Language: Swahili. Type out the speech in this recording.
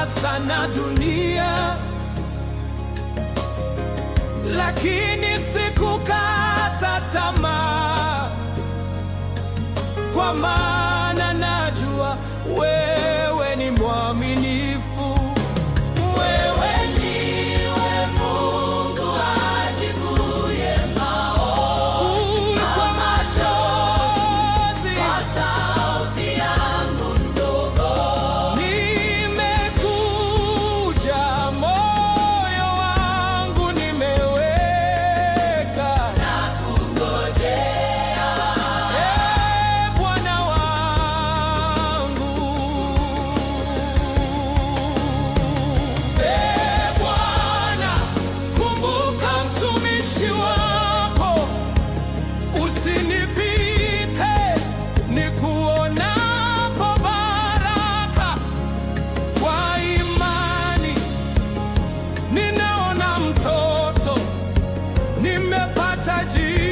sana dunia, lakini sikukata tamaa, kwa maana najua wewe ni mwaminifu. Wewe ndiwe Mungu ajibuye maombi kwa machozi, kwa sauti yangu ndogo. Nimekuja, moyo wangu nimeweka na kungojea, Bwana wangu. Bwana, kumbuka mtumishi wako, usinipite nikuonapo baraka. Kwa imani ninaona mtoto, nimepata jibu.